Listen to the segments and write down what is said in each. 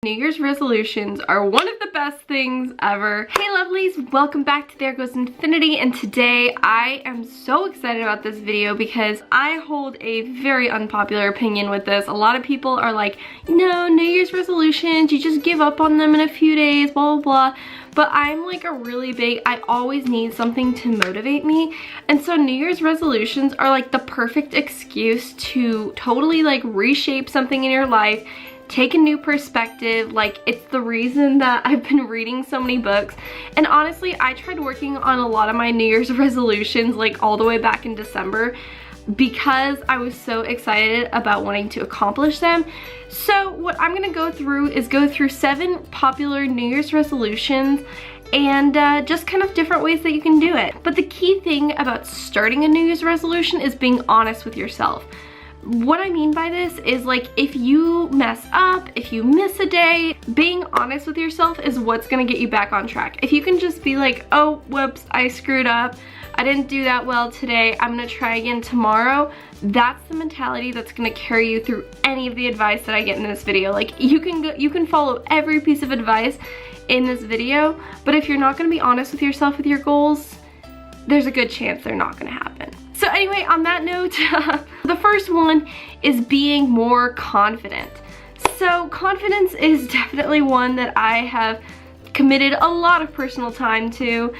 New Year's resolutions are one of the best things ever. Hey lovelies, welcome back to There Goes Infinity, and today I am so excited about this video because I hold a very unpopular opinion with this. A lot of people are like, no, New Year's resolutions, you just give up on them in a few days, blah, blah, blah. But I'm like a really big, I always need something to motivate me. And so New Year's resolutions are like the perfect excuse to totally like reshape something in your life, take a new perspective. Like, it's the reason that I've been reading so many books. And honestly, I tried working on a lot of my New Year's resolutions like all the way back in December because I was so excited about wanting to accomplish them. So what I'm gonna go through is go through 7 popular New Year's resolutions and just kind of different ways that you can do it. But the key thing about starting a New Year's resolution is being honest with yourself. What I mean by this is, like, if you mess up, if you miss a day, being honest with yourself is what's gonna get you back on track. If you can just be like, oh, whoops, I screwed up, I didn't do that well today, I'm gonna try again tomorrow, that's the mentality that's gonna carry you through any of the advice that I get in this video. Like, you can follow every piece of advice in this video, but if you're not gonna be honest with yourself with your goals, there's a good chance they're not gonna happen. So anyway, on that note, the first one is being more confident. So confidence is definitely one that I have committed a lot of personal time to.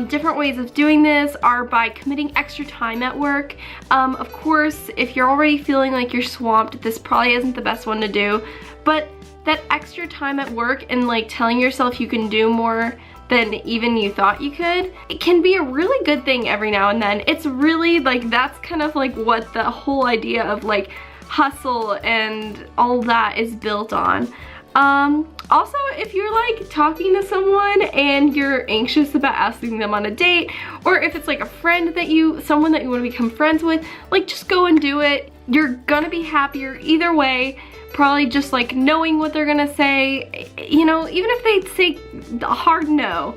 Different ways of doing this are by committing extra time at work. Of course, if you're already feeling like you're swamped, this probably isn't the best one to do, but that extra time at work and like telling yourself you can do more than even you thought you could, it can be a really good thing every now and then. It's really like, that's kind of like what the whole idea of like hustle and all that is built on. Also, if you're like talking to someone and you're anxious about asking them on a date, or if it's like a friend that someone that you want to become friends with, like, just go and do it. You're gonna be happier either way. Probably just like knowing what they're gonna say, you know, even if they say a hard no,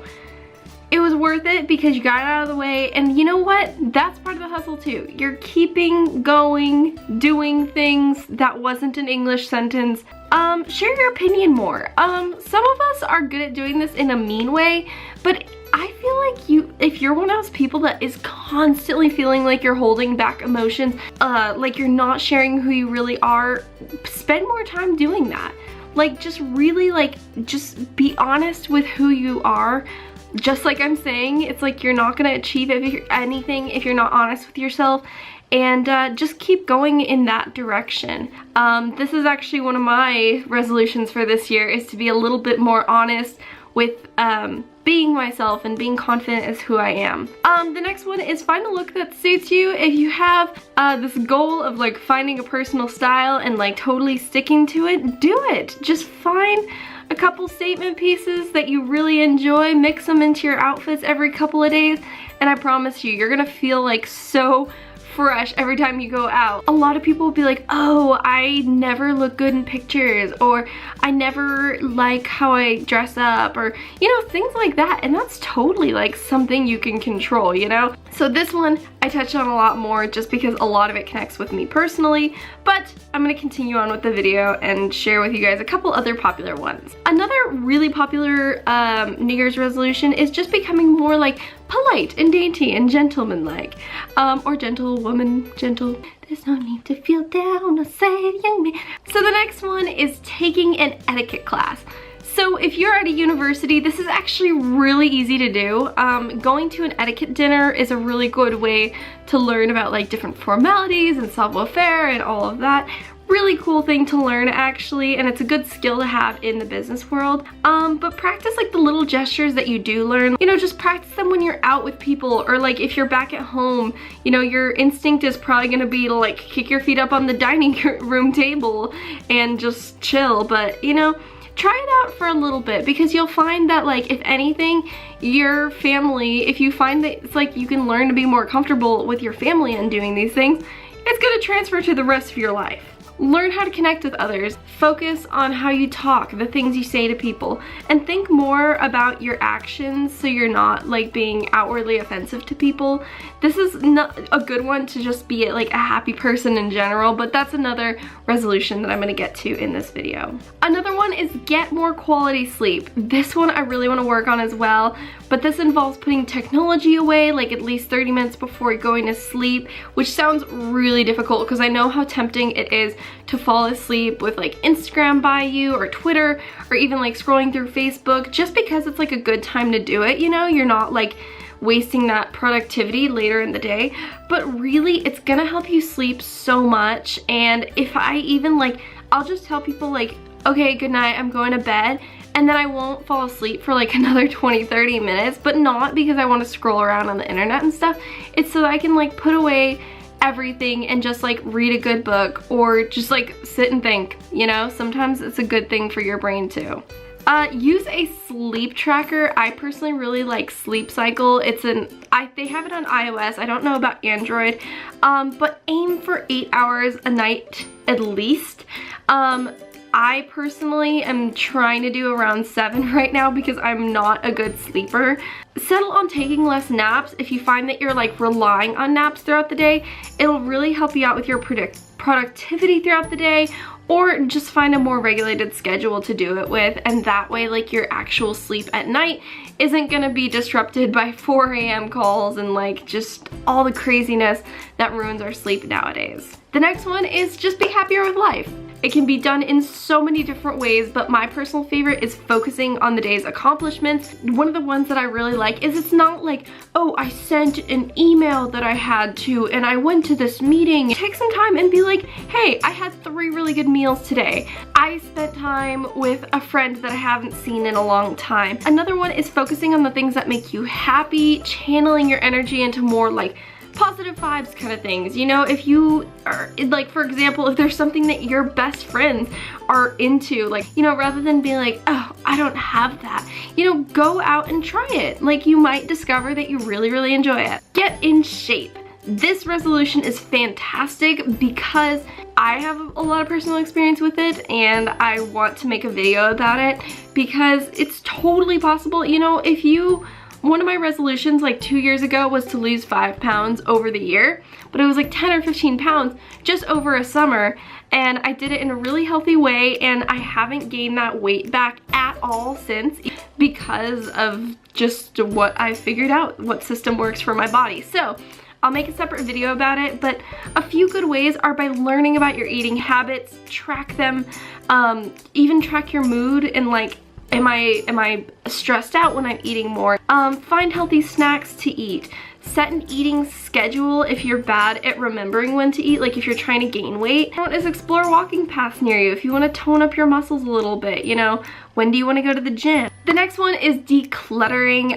it was worth it because you got it out of the way. And you know what? That's part of the hustle too. You're keeping going, doing things. That wasn't an English sentence. Share your opinion more. Some of us are good at doing this in a mean way, but I feel like if you're one of those people that is constantly feeling like you're holding back emotions, like you're not sharing who you really are, spend more time doing that. Like, just really like, just be honest with who you are. Just like I'm saying, it's like you're not gonna achieve anything if you're not honest with yourself, and just keep going in that direction. This is actually one of my resolutions for this year, is to be a little bit more honest with being myself and being confident as who I am. The next one is find a look that suits you. If you have this goal of like finding a personal style and like totally sticking to it, do it. Just find a couple statement pieces that you really enjoy, mix them into your outfits every couple of days, and I promise you, you're gonna feel like so fresh every time you go out. A lot of people will be like, oh, I never look good in pictures, or I never like how I dress up, or, you know, things like that. And that's totally like something you can control, you know? So this one I touched on a lot more just because a lot of it connects with me personally, but I'm gonna continue on with the video and share with you guys a couple other popular ones. Another really popular New Year's resolution is just becoming more like polite and dainty and gentlemanlike, or gentlewoman, gentle. There's no need to feel down or sad, young man. So the next one is taking an etiquette class. So if you're at a university, this is actually really easy to do. Going to an etiquette dinner is a really good way to learn about like different formalities and savoir-faire and all of that. Really cool thing to learn actually, and it's a good skill to have in the business world. But practice like the little gestures that you do learn. You know, just practice them when you're out with people, or like if you're back at home, you know, your instinct is probably gonna be to like kick your feet up on the dining room table and just chill, but you know, try it out for a little bit, because you'll find that like, if anything, your family, if you find that it's like you can learn to be more comfortable with your family and doing these things, it's gonna transfer to the rest of your life. Learn how to connect with others. Focus on how you talk, the things you say to people, and think more about your actions so you're not like being outwardly offensive to people. This is not a good one to just be like a happy person in general, but that's another resolution that I'm gonna get to in this video. Another one is get more quality sleep. This one I really want to work on as well, but this involves putting technology away like at least 30 minutes before going to sleep, which sounds really difficult because I know how tempting it is to fall asleep with like Instagram by you or Twitter or even like scrolling through Facebook just because it's like a good time to do it, you know? You're not like wasting that productivity later in the day, but really it's gonna help you sleep so much. And if I even like, I'll just tell people like, okay, good night, I'm going to bed, and then I won't fall asleep for like another 20-30 minutes, but not because I want to scroll around on the internet and stuff. It's so that I can like put away everything and just like read a good book or just like sit and think, you know? Sometimes it's a good thing for your brain too. Use a sleep tracker. I personally really like Sleep Cycle. They have it on iOS. I don't know about Android, but aim for 8 hours a night at least. I personally am trying to do around 7 right now because I'm not a good sleeper. Settle on taking less naps. If you find that you're like relying on naps throughout the day, it'll really help you out with your productivity throughout the day, or just find a more regulated schedule to do it with, and that way like your actual sleep at night isn't gonna be disrupted by 4 a.m. calls and like just all the craziness that ruins our sleep nowadays. The next one is just be happier with life. It can be done in so many different ways, but my personal favorite is focusing on the day's accomplishments. One of the ones that I really like is it's not like, oh, I sent an email that I had to and I went to this meeting. Take some time and be like, hey, I had 3 really good meals today. I spent time with a friend that I haven't seen in a long time. Another one is focusing on the things that make you happy, channeling your energy into more like positive vibes kind of things. You know, if you are like, for example, if there's something that your best friends are into, like, you know, rather than being like, oh, I don't have that, you know, go out and try it. Like, you might discover that you really enjoy it. Get in shape. This resolution is fantastic because I have a lot of personal experience with it and I want to make a video about it because it's totally possible. You know, one of my resolutions like 2 years ago was to lose 5 pounds over the year, but it was like 10 or 15 pounds just over a summer, and I did it in a really healthy way, and I haven't gained that weight back at all since because of just what I figured out, what system works for my body. So I'll make a separate video about it, but a few good ways are by learning about your eating habits, track them, even track your mood and like, am I stressed out when I'm eating more? Find healthy snacks to eat. Set an eating schedule if you're bad at remembering when to eat, like if you're trying to gain weight. One is explore walking paths near you if you want to tone up your muscles a little bit, you know. When do you want to go to the gym? The next one is decluttering.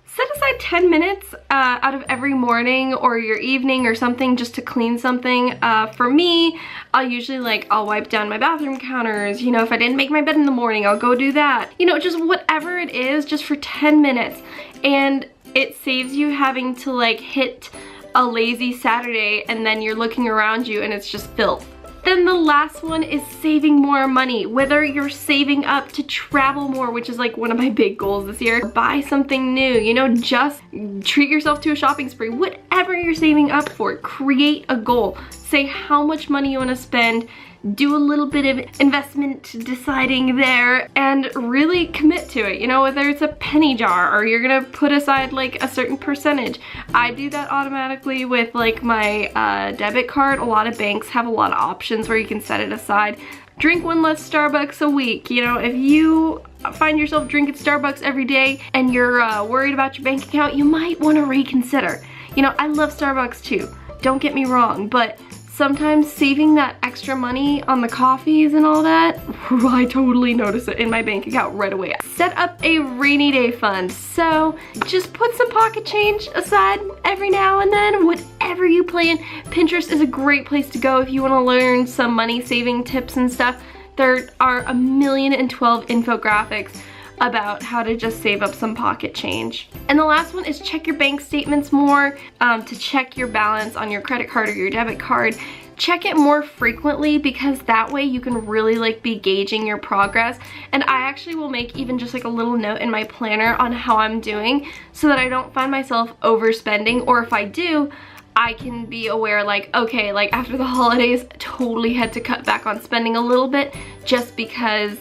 Set aside 10 minutes out of every morning or your evening or something just to clean something. For me, I'll usually I'll wipe down my bathroom counters. You know, if I didn't make my bed in the morning, I'll go do that. You know, just whatever it is, just for 10 minutes. And it saves you having to like hit a lazy Saturday and then you're looking around you and it's just filth. Then the last one is saving more money. Whether you're saving up to travel more, which is like one of my big goals this year, buy something new, you know, just treat yourself to a shopping spree. Whatever you're saving up for, create a goal. Say how much money you want to spend, do a little bit of investment deciding there, and really commit to it. You know, whether it's a penny jar or you're gonna put aside like a certain percentage. I do that automatically with like my debit card. A lot of banks have a lot of options where you can set it aside. Drink 1 less Starbucks a week. You know, if you find yourself drinking Starbucks every day and you're worried about your bank account, you might want to reconsider. You know, I love Starbucks too, don't get me wrong, but sometimes saving that extra money on the coffees and all that, I totally notice it in my bank account right away. Set up a rainy day fund. So just put some pocket change aside every now and then, whatever you plan. Pinterest is a great place to go if you want to learn some money saving tips and stuff. There are 1,012 infographics about how to just save up some pocket change. And the last one is check your bank statements more, to check your balance on your credit card or your debit card. check it more frequently, because that way you can really like be gauging your progress. And I actually will make even just like a little note in my planner on how I'm doing, so that I don't find myself overspending, or if I do, I can be aware like, okay, like after the holidays, totally had to cut back on spending a little bit, just because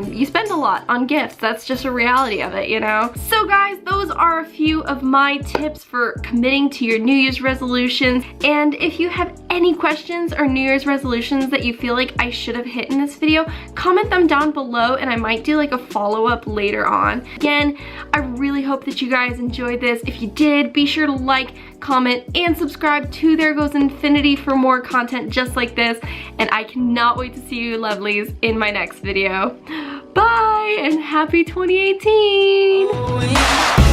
you spend a lot on gifts. That's just a reality of it, you know? So guys, those are a few of my tips for committing to your New Year's resolutions. And if you have any questions or New Year's resolutions that you feel like I should have hit in this video, comment them down below and I might do like a follow-up later on. Again, I really hope that you guys enjoyed this. If you did, be sure to like, comment, and subscribe to There Goes Infinity for more content just like this. And I cannot wait to see you lovelies in my next video. Bye and happy 2018!